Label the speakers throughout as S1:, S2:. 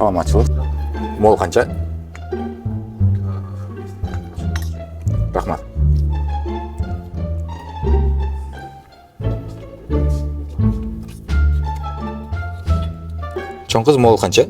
S1: Саламатчылык. Мол канча? Рахмат. Чоң кыз мол канча?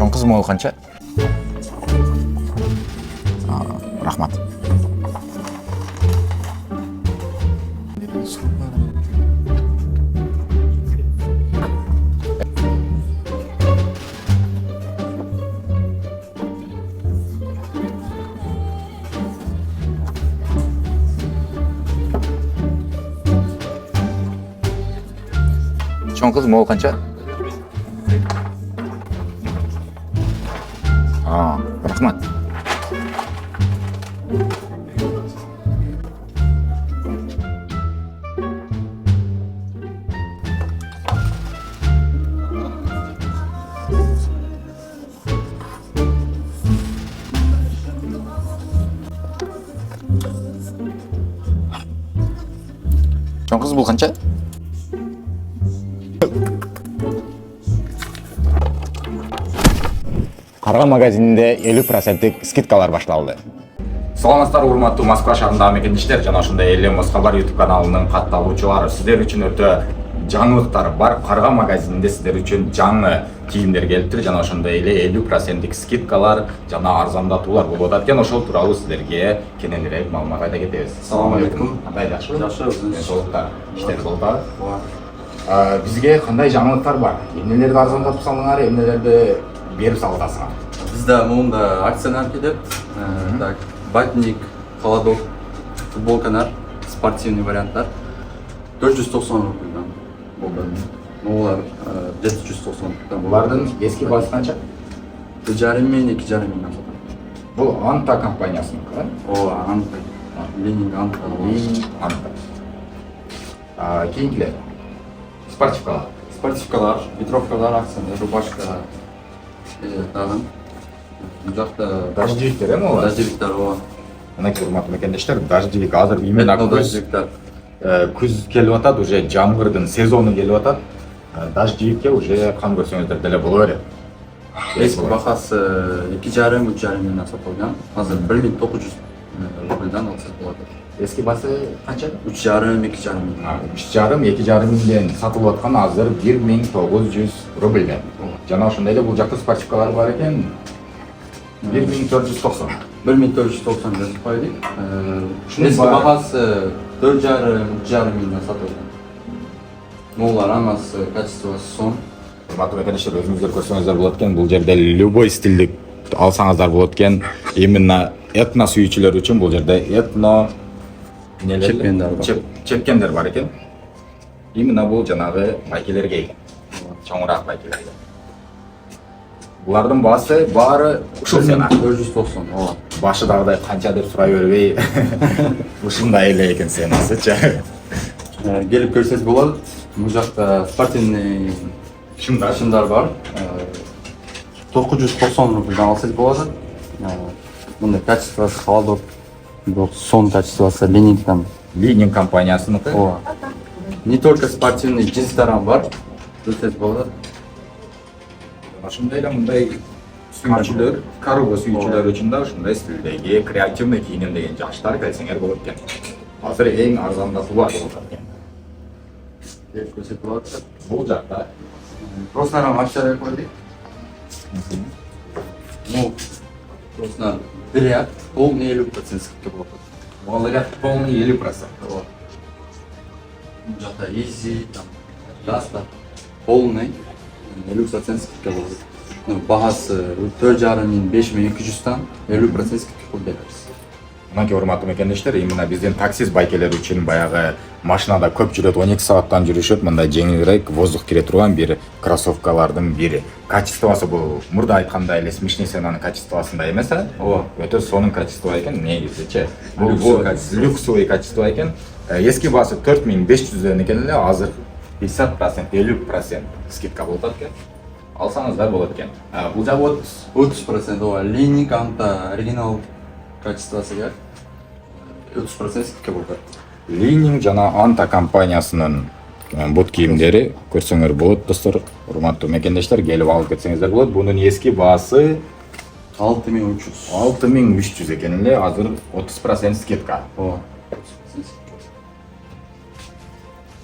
S1: Чоң кыз мол канча? Рахмат. Чоң кыз мол канча? Рахмат. Чоң кыз бул канча? Карга магазининде 50% скидкалар башталды. Саламатсыздар, урматтуу Москва шаарындагы мекендештер жана ошондой эле Москва YouTube каналынын катталуучулары. Сиздер үчүн өтө жаңылыктар бар. Карга магазининде сиздер үчүн жаңы кийимдер келиптир жана ошондой эле 50% скидкалар жана арзандатуулар болуп атат экен. Ошол тууралуу сиздерге кененирээк маалымат айта кетебиз.
S2: Салам алейкум.
S1: Кандай жакшыбы?
S2: Жакшы,
S1: денсаулыктар, иштер болуп атабы? Бизге кандай жаңылыктар бар? Эмнелерди арзандатып салыңар, эмнелерди берип саласыңар?
S2: Бизде моунда акциялар келет. Так, батник, холодок, футболкалар, спортивный варианттар 490 рубльдан болду. Моулар 790 рубльдан.
S1: Булардын эски баасы канча?
S2: 1,5 мен 2,5 миңден сатам.
S1: Бул Анта компаниясыныкы, э?
S2: Ооба, Анта. Ленин Анта.
S1: Анта. Кийинкилер. Спортивкалар.
S2: Спортивкалар, ветровкалар, акциялар, рубашка. Тагын. Бул жакта
S1: Дождевиктер, эми олар?
S2: дождевиктер ооба.
S1: Мынакей урматтуу мекендештер, дождевик азыр именно
S2: Дождевиктер.
S1: күз келип атат, уже жамгырдын сезону келип атат. Дождевикке уже кам көрсөңүздөр деле боло берет.
S2: Eski bahası 2,5-3,5 milyondan satılgan. Hazır 1.900 rubldan alsanız болады.
S1: Eski bası kança?
S2: 3,5-2,5 milyon.
S1: 3,5-2,5 миңден сатылып аткан азыр 1.900 рубльден. Жана ошондой эле бул жакта спортивкалар бар экен. 1.490.
S2: 1.490 жазып коелик. Eski bahası 4,5-3,5 milyondan satılgan. Moğollar anası качествосы сон.
S1: Урматтуу мекендештер, өзүңүздөр көрсөңүздөр болот экен, бул жерде любой стилди алсаңыздар болот экен. Именно этно сүйүүчүлөр үчүн бул жерде этно чепкендер бар экен. Именно бул жанагы байкелерге, чоңураак байкелерге. Булардын баасы баары ушул сена
S2: 490. Ооба.
S1: Башы дагыдай канча деп сурай бербей, ушундай эле экен сенасычы.
S2: Келип көрсөңүз болот. Бул жакта спортивный шымдар бар. 990 рубльдан алсаңыз болот. Мындай качествосы холодок, сон качествосы Ленинтан.
S1: Ленин компаниясыныкы.
S2: Ооба. Не только спортивный джинстар бар. Көрсөңүз болот.
S1: Ошондой эле мындай сүйүүчүлөр, карго сүйүүчүлөр үчүн да ушундай стилдеги креативный кийиним деген жаштар келсеңер болот экен. Азыр эң арзандатуулар болуп атат.
S2: Келип көрсөтүп болот.
S1: Бул жакта
S2: Просто акчалар койдук. Ну, просто ряд полный 50% скидка болот.
S1: Молодец, полный 50%.
S2: Бул жакта Easy, там, Dasta, полный 50% скидка болот. Ну, баасы 4,5 миң 5.200-тан 50% скидка коюп беребиз.
S1: Мынакей урматтуу мекендештер, именно биздин таксист байкелер үчүн баягы машинада көп жүрөт, 12 сааттан жүрүшөт, мындай жеңилирээк воздух кире турган бир кроссовкалардын бири. Качествосы бул мурда айткандай эле смешный ценанын качествосундай эмес,
S2: Ооба.
S1: өтө сонун качество экен, негизичи. Бул люксовый качество экен. Эски баасы 4500 экен эле, азыр 50%, 50% скидка болуп атат экен. алсаңыздар болот экен. Бул завод
S2: 30% ооба. Линейка анта оригинал качествосуга 30% скидка болот.
S1: Лининг жана Анта компаниясынын бут кийимдери көрсөңөр болот достор. Урматтуу мекендештер, келип алып кетсеңиздер болот. Бунун эски баасы
S2: 6300.
S1: 6300 экен эле, азыр 30% скидка.
S2: Ооба.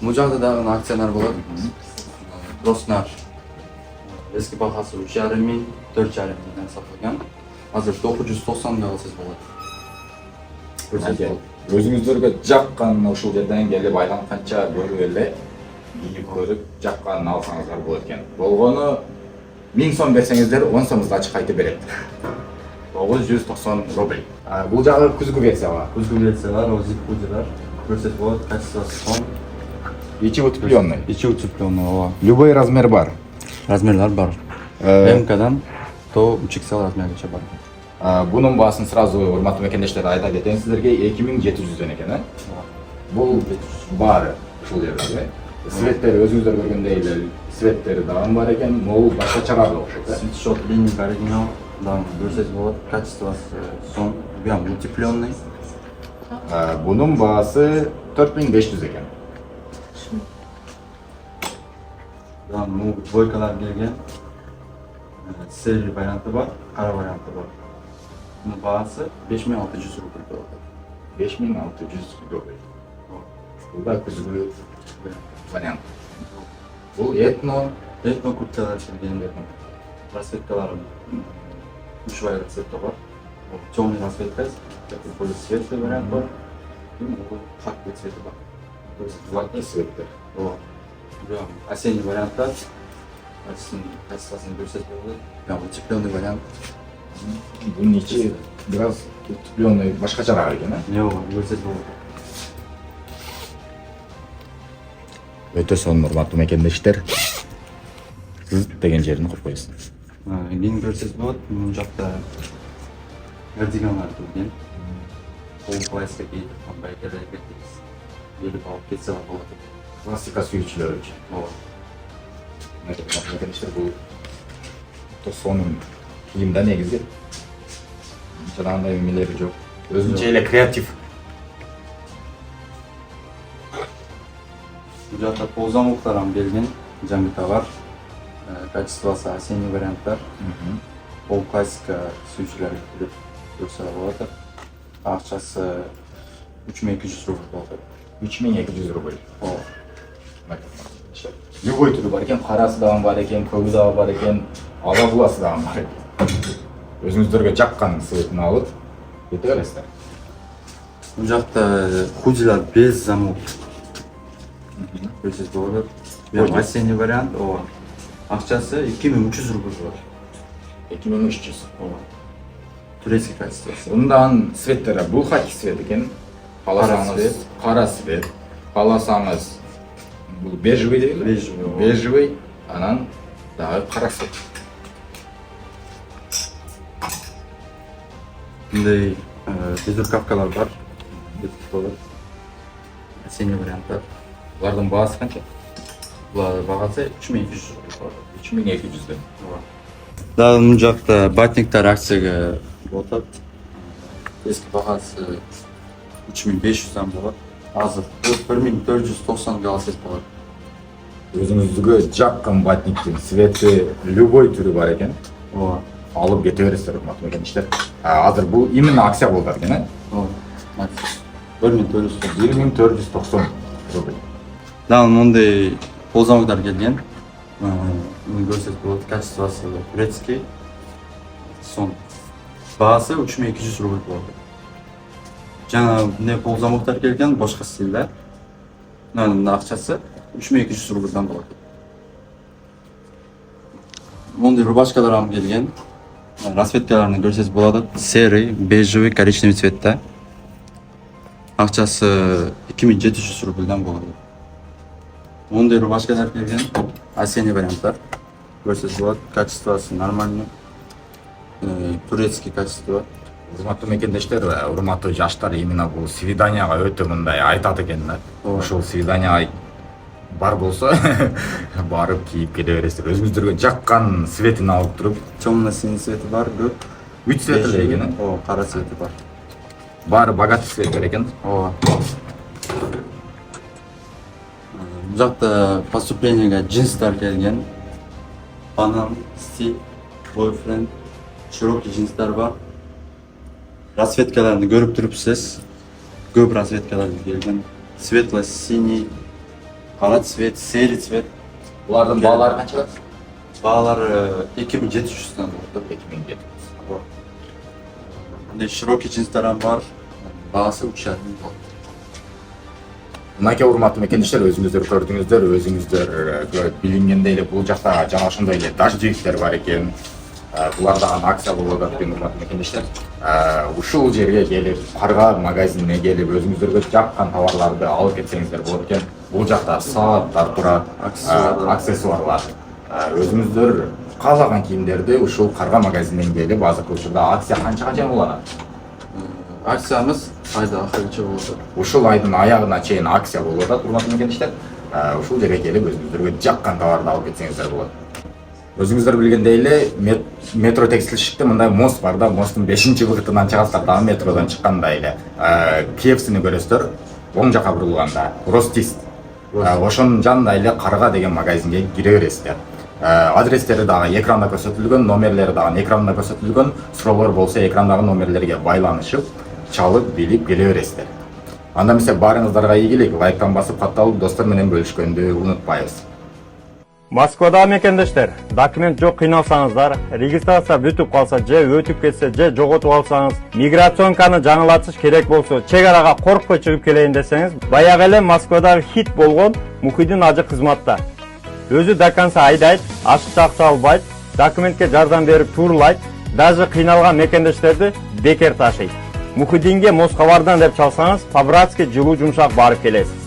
S2: Бул жакта дагы акциялар болот. Роснар эски баасы 3500, 4500 миңден сатылган. Азыр 990 алсаңыз болот.
S1: Өзүңүздөргө жаккан ушул жерден келип айланганча көрүп эле кийип көрүп жакканын алсаңыздар болот экен. Болгону 1000 сом берсеңиздер 10 сомду ачык кайтып берет. 990 рубль. Бул жагы күзгү версияга.
S2: Күзгү версиялар, озик кузилар көрсөтүп болот. Качествосы сон.
S1: Ичи утепленный.
S2: Ичи утепленный, ооба.
S1: Любой размер бар.
S2: Размерлар бар. МКдан то 3XL размерgacha бар.
S1: Бунун баасын сразу урматтуу мекендештер айта кетейин сиздерге 2700 экен, Бул баары ушул жерде. Светтери өзүңүздөр көргөндөй эле светтери дагы бар экен, могул башкачарак окшойт.
S2: Свитшот линейка оригинал, дагы көрсөтүп болот. Качествосы сон, бул утепленный.
S1: Бунун баасы 4500 экен.
S2: Дагы могул двойкалар келген. Серия варианты бар, кара варианты бар. Бунун баасы 5600 рубль болот.
S1: 5600 рубль. Бул да күзгү вариант. Бул этно
S2: курткалар келген. Расцветкалары ушвай расцветка бар. Темный расцветка, такой светлый вариант бар. И могул хакки цвети бар.
S1: То есть золотые светтер.
S2: Осенний варианттар. Качествосын көрсөтүп болот. Утепленный вариант.
S1: Бунун ичи biraz утепленный башкачараак экен,
S2: Ооба, көрсөтүп болот.
S1: Өтө сонун урматтуу мекендештер. Сиз деген жерин коппойсуз.
S2: Кийин көрсөтүп болот. Мына жакта кардигандар келген. Ол классика кийип, андай керекет. Келип алып кетсе болот.
S1: Классика сүйүүчүлөр үчүн.
S2: Ооба.
S1: Мекендештер бул өтө сонун кийим да негизи. Жанагындай эмелери жок. Өзүнчө эле креатив.
S2: Бул жакта пол замоктар келген. Жамита бар. Качествосы осенний варианттар. Ол классика сүйүүчүлөр келип көрсө болот. Акчасы 3200 рубль болот.
S1: 3200 рубль.
S2: Ооба.
S1: Любой түрү бар экен, карасы дагы бар экен, көбү дагы бар экен, ала буласы дагы бар экен. Өзүңүздөргө жаккан цветин алып кете бересиздер.
S2: Бул жакта худилар без замок. Көрсөтүп болот. Бул осенний вариант, ооба. Акчасы 2300 рубль болот.
S1: 2300.
S2: Ооба. Турецкий качествосы.
S1: Мындан цветтери бул хаки цвет экен. Кааласаңыз кара цвет, кааласаңыз бул бежевый дейли. Бежевый, анан дагы кара цвет.
S2: Мындай безрукавкалар бар. Осенний варианттар.
S1: Булардын баасы канча?
S2: Булардын багасы 3200 рубль болот.
S1: 3200 ден.
S2: Дагы мына жакта батниктер акцияга болот. Эски багасы 3500 болот. Азыр 1490 алсаңыз болот.
S1: Өзүңүзгө жаккан батниктин цвети любой түрү бар экен.
S2: Ооба.
S1: Алып кете бересиздер, урматтуу мекендештер. Азыр бул именно акция болду экен,
S2: Ооба. 1490
S1: рубль.
S2: Дагы мындай ползамоктар келген. Муну көрсөтүп болот. Качествосы турецкий. Сон. Баасы 3200 рубль болот. Жана не ползамоктар келген, башка стилде. Мынанын акчасы 3200 рубльдан болот. Мондай рубашкалар келген. Расцветкаларын көрсөтүп болот. Серый, бежевый, коричневый цветте. Акчасы 2700 рубльдан болот. Мондай рубашкалар келген. Осенний варианттар. Көрсөтүп болот. Качествосы нормальный. Турецкий качество.
S1: Урматтуу мекендештер, урматтуу жаштар именно бул свиданияга өтө мындай айтат экен да. Ошол свиданияга бар болсо барып кийип келе бересиздер. Өзүңүздөргө жаккан светин алып туруп,
S2: Темно-синий цвети бар, көп.
S1: 3 цвет эле экен.
S2: О, кара цвети бар.
S1: Баары богатый цветтер экен.
S2: Ооба. Бул жакта поступлениеге джинстар келген. Банан, стиль, бойфренд, широкий джинстар бар. Расцветкаларды көрүп турупсуз. Көп расцветкалар келген. Светло-синий, кара цвет, серый цвет.
S1: Булардын баалары канча?
S2: Баалары 2700 болот.
S1: 2700.
S2: Мындай широкий джинстар бар. Баасы 3000 болот.
S1: Мынакей урматтуу мекендештер, өзүңүздөр көрдүңүздөр, өзүңүздөр билингендей эле бул жакта жана ошондой эле дождевиктер бар экен. Булардагы акция болуп атат экен урматтуу мекендештер. Ушул жерге келип, карга магазинине келип, өзүңүздөргө жаккан товарларды алып кетсеңиздер болот экен. Бул жакта сааттар турат, аксессуарлар. Өзүңүздөр каалаган кийимдерди ушул карга магазининен келип, азыркы учурда акция канчага чейин уланат?
S2: Акциямыз айда ахырынча болот.
S1: Ушул айдын аягына чейин акция болуп атат, урматтуу мекендештер. Ушул жерге келип, өзүңүздөргө жаккан товарды алып кетсеңиздер болот. Өзүңүздөр билгендей эле метро текстилшикте мындай мост бар да, мосттун 5-быгытынан чыгасыздар дагы метродон чыккандай эле. Киевсини көрөсүздөр, оң жака бурулганда, Ростист. Ошонун жанында эле карга деген магазинге кире бересиздер. Адрестери дагы экранда көрсөтүлгөн, номерлери дагы экранда көрсөтүлгөн. Суроолор болсо экрандагы номерлерге байланышып, чалып билип келе бересиздер. Анда эмесе баарыңыздарга ийгилик, лайктан басып катталып достор менен бөлүшкөндү унутпайбыз.
S3: Москвада мекендештер, документ жок кыйналсаңыздар, регистрация бүтүп калса же өтүп кетсе же жоготуп алсаңыз, миграционканы жаңылатыш керек болсо, чек арага коркпой чыгып келейин десеңиз, баягы эле Москвада хит болгон Мухиддин ажы кызматта. Өзү до конца айдайт, ашыкча акча албайт, документке жардам берип турлайт, даже кыйналган мекендештерди бекер ташыйт. Мухиддинге Москвардан деп чалсаңыз, по-братски жылуу жумшак барып келесиз.